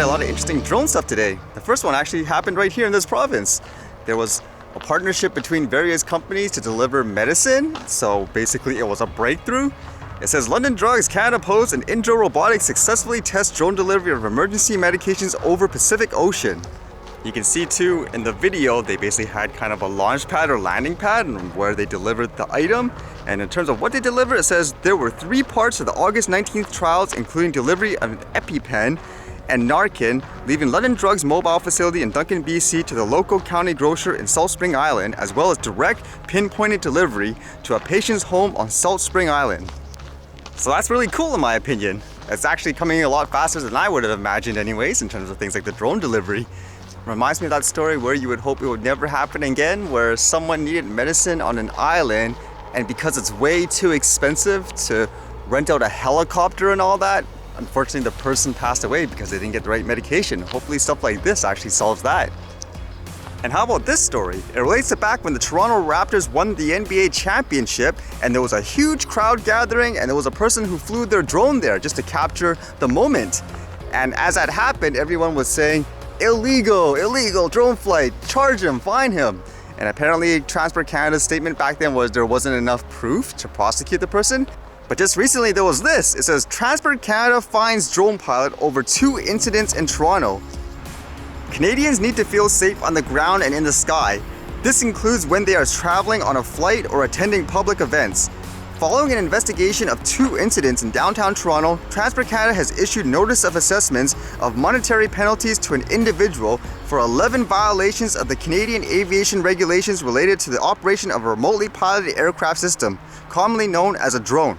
a lot of interesting drone stuff today. The first one actually happened right here in this province. There was a partnership between various companies to deliver medicine. So basically it was a breakthrough. It says London Drugs Canada Post and Indro Robotics successfully test drone delivery of emergency medications over Pacific Ocean. You can see too in the video, they basically had kind of a launch pad or landing pad where they delivered the item. And in terms of what they delivered, it says there were 3 parts of the August 19th trials, including delivery of an EpiPen and Narcan, leaving London Drugs mobile facility in Duncan, BC to the local county grocer in Salt Spring Island, as well as direct pinpointed delivery to a patient's home on Salt Spring Island. So that's really cool in my opinion. It's actually coming a lot faster than I would have imagined anyways in terms of things like the drone delivery. Reminds me of that story where you would hope it would never happen again, where someone needed medicine on an island, and because it's way too expensive to rent out a helicopter and all that, unfortunately the person passed away because they didn't get the right medication. Hopefully stuff like this actually solves that. And how about this story? It relates to back when the Toronto Raptors won the NBA championship and there was a huge crowd gathering and there was a person who flew their drone there just to capture the moment. And as that happened, everyone was saying, illegal drone flight, charge him, fine him. And apparently Transport Canada's statement back then was there wasn't enough proof to prosecute the person. But just recently there was this. It says Transport Canada fines drone pilot over 2 incidents in Toronto. Canadians need to feel safe on the ground and in the sky. This includes when they are traveling on a flight or attending public events. Following an investigation of 2 incidents in downtown Toronto, Transport Canada has issued notice of assessments of monetary penalties to an individual for 11 violations of the Canadian aviation regulations related to the operation of a remotely piloted aircraft system, commonly known as a drone.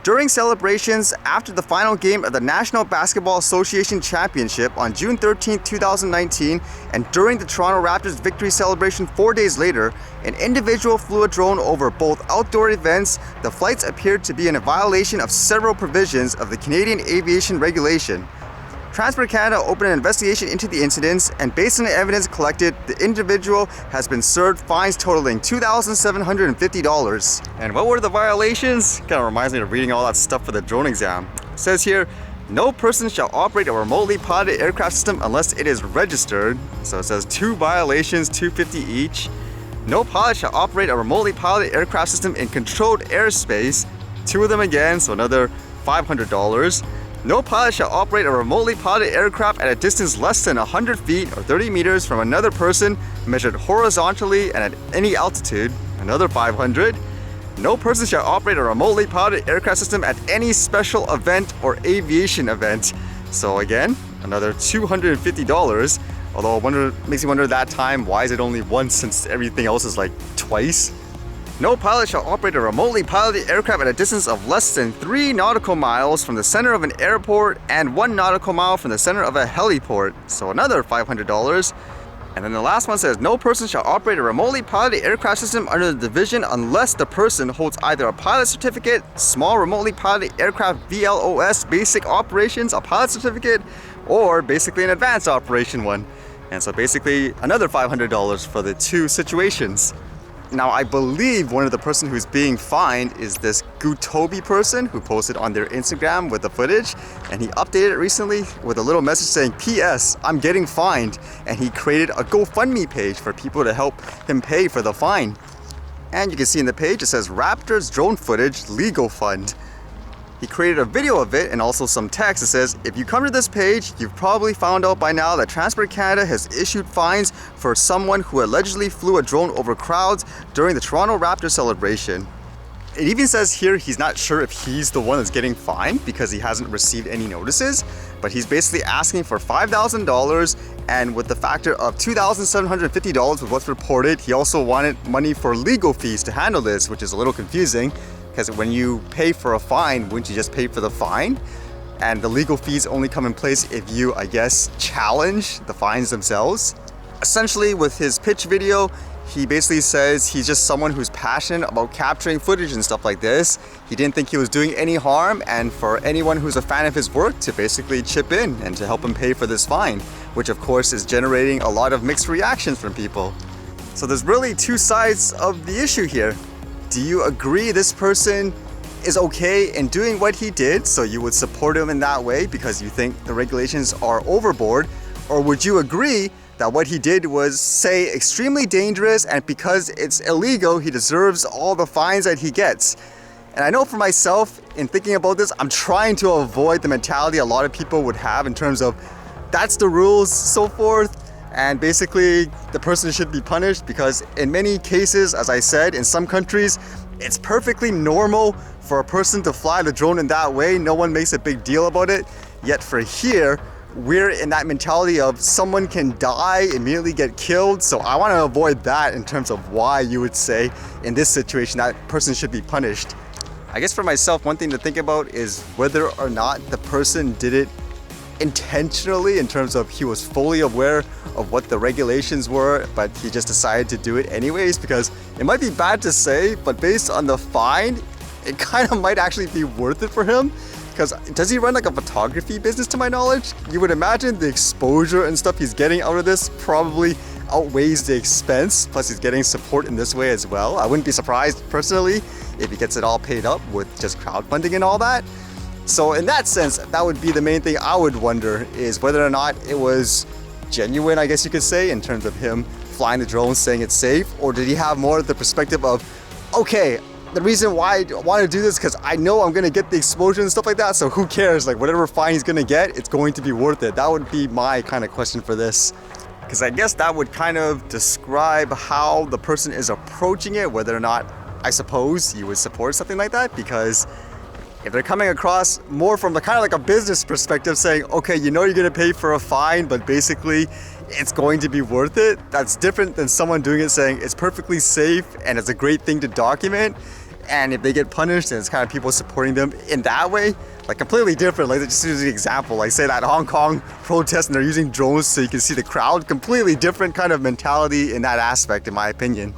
During celebrations after the final game of the National Basketball Association Championship on June 13, 2019, and during the Toronto Raptors victory celebration 4 days later, an individual flew a drone over both outdoor events. The flights appeared to be in a violation of several provisions of the Canadian aviation regulation. Transport Canada opened an investigation into the incidents, and based on the evidence collected, the individual has been served fines totaling $2,750. And what were the violations? Kind of reminds me of reading all that stuff for the drone exam. It says here, no person shall operate a remotely piloted aircraft system unless it is registered. So it says 2 violations, $250 each. No pilot shall operate a remotely piloted aircraft system in controlled airspace. 2 of them again, so another $500. No pilot shall operate a remotely piloted aircraft at a distance less than 100 feet or 30 meters from another person measured horizontally and at any altitude, another $500. No person shall operate a remotely piloted aircraft system at any special event or aviation event. So again, another $250. Although makes me wonder that time, why is it only once since everything else is like twice? No pilot shall operate a remotely piloted aircraft at a distance of less than 3 nautical miles from the center of an airport and 1 nautical mile from the center of a heliport. So another $500. And then the last one says, no person shall operate a remotely piloted aircraft system under the division unless the person holds either a pilot certificate, small remotely piloted aircraft VLOS basic operations, a pilot certificate, or basically an advanced operation one. And so basically another $500 for the 2 situations. Now I believe one of the person who's being fined is this Gutobi person who posted on their Instagram with the footage, and he updated it recently with a little message saying, P.S. I'm getting fined, and he created a GoFundMe page for people to help him pay for the fine. And you can see in the page it says Raptors drone footage legal fund. He created a video of it and also some text that says, if you come to this page, you've probably found out by now that Transport Canada has issued fines for someone who allegedly flew a drone over crowds during the Toronto Raptors celebration. It even says here he's not sure if he's the one that's getting fined because he hasn't received any notices, but he's basically asking for $5,000, and with the factor of $2,750 with what's reported, he also wanted money for legal fees to handle this, which is a little confusing. Because when you pay for a fine, wouldn't you just pay for the fine? And the legal fees only come in place if you, I guess, challenge the fines themselves. Essentially, with his pitch video, he basically says he's just someone who's passionate about capturing footage and stuff like this. He didn't think he was doing any harm, and for anyone who's a fan of his work to basically chip in and to help him pay for this fine, which of course is generating a lot of mixed reactions from people. So there's really 2 sides of the issue here. Do you agree this person is okay in doing what he did, so you would support him in that way because you think the regulations are overboard? Or would you agree that what he did was, say, extremely dangerous, and because it's illegal, he deserves all the fines that he gets? And I know for myself, in thinking about this, I'm trying to avoid the mentality a lot of people would have in terms of that's the rules, so forth, and basically the person should be punished, because in many cases, as I said, in some countries, it's perfectly normal for a person to fly the drone in that way. No one makes a big deal about it. Yet for here, we're in that mentality of someone can die, immediately get killed. So I want to avoid that in terms of why you would say in this situation that person should be punished. I guess for myself, one thing to think about is whether or not the person did it intentionally, in terms of he was fully aware of what the regulations were, but he just decided to do it anyways, because it might be bad to say, but based on the fine, it kind of might actually be worth it for him. Because does he run like a photography business, to my knowledge? You would imagine the exposure and stuff he's getting out of this probably outweighs the expense, plus he's getting support in this way as well. I wouldn't be surprised personally if he gets it all paid up with just crowdfunding and all that. So in that sense, that would be the main thing I would wonder, is whether or not it was genuine, I guess you could say, in terms of him flying the drone saying it's safe, or did he have more of the perspective of, okay, the reason why I want to do this because I know I'm going to get the exposure and stuff like that, so who cares, like whatever fine he's going to get, it's going to be worth it. That would be my kind of question for this, because I guess that would kind of describe how the person is approaching it, whether or not I suppose you would support something like that. Because if they're coming across more from the kind of like a business perspective, saying, okay, you know you're going to pay for a fine, but basically it's going to be worth it, that's different than someone doing it saying it's perfectly safe and it's a great thing to document. And if they get punished, and it's kind of people supporting them in that way, like completely different. Like just use the example, like say that Hong Kong protest and they're using drones so you can see the crowd, completely different kind of mentality in that aspect, in my opinion.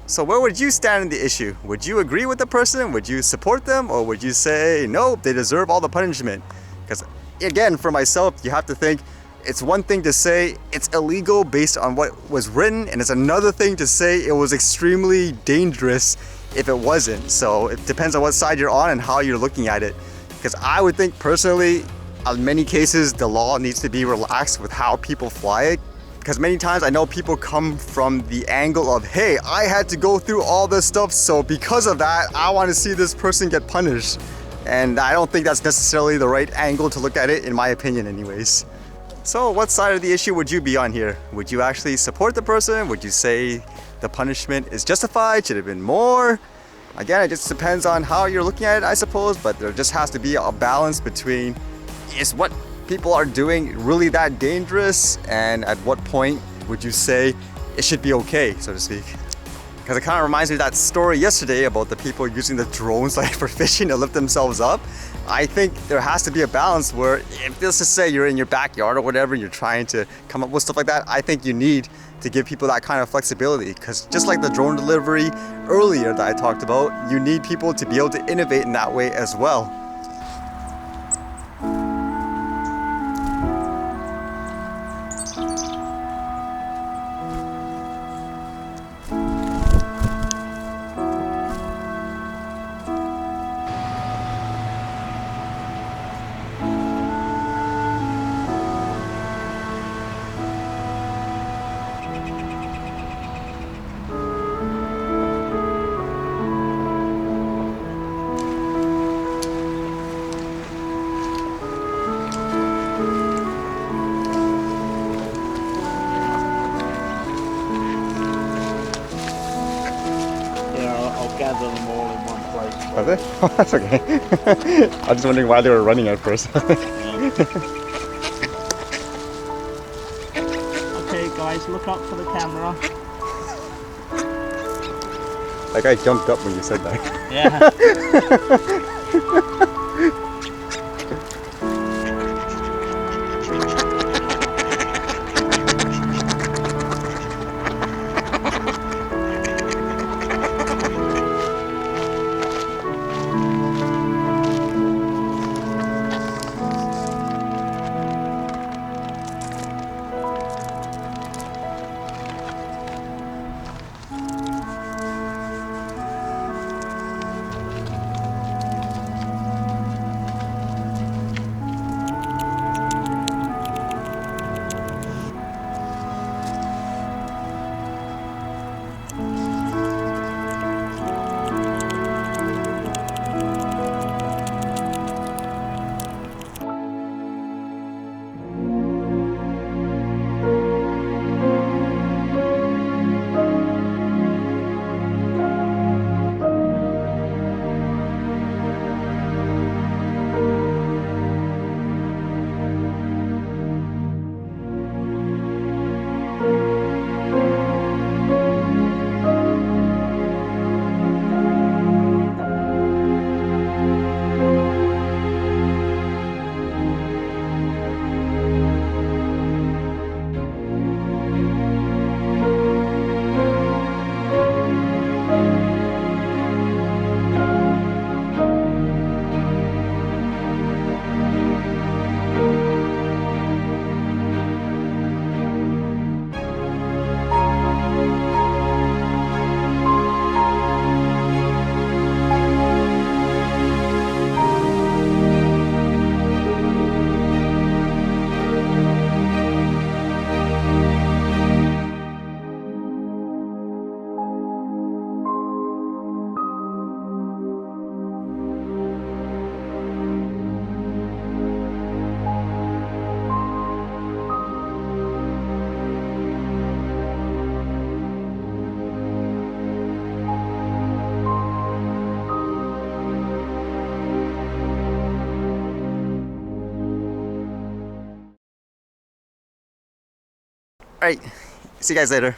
So where would you stand in the issue? Would you agree with the person? Would you support them? Or would you say, no, they deserve all the punishment? Because again, for myself, you have to think, it's one thing to say it's illegal based on what was written, and it's another thing to say it was extremely dangerous if it wasn't. So it depends on what side you're on and how you're looking at it. Because I would think personally, in many cases, the law needs to be relaxed with how people fly it. Because many times I know people come from the angle of, hey, I had to go through all this stuff, so because of that, I want to see this person get punished. And I don't think that's necessarily the right angle to look at it, in my opinion anyways. So what side of the issue would you be on here? Would you actually support the person? Would you say the punishment is justified? Should it have been more? Again, it just depends on how you're looking at it, I suppose, but there just has to be a balance between, is what people are doing really that dangerous, and at what point would you say it should be okay, so to speak? Because it kind of reminds me of that story yesterday about the people using the drones like for fishing to lift themselves up. I think there has to be a balance where, if let's just say you're in your backyard or whatever, you're trying to come up with stuff like that, I think you need to give people that kind of flexibility. Because just like the drone delivery earlier that I talked about, you need people to be able to innovate in that way as well. Gather them all in one place. Are they? Oh, that's okay. I was just wondering why they were running at first. Okay guys, look up for the camera. That guy jumped up when you said that. Yeah. right, see you guys later.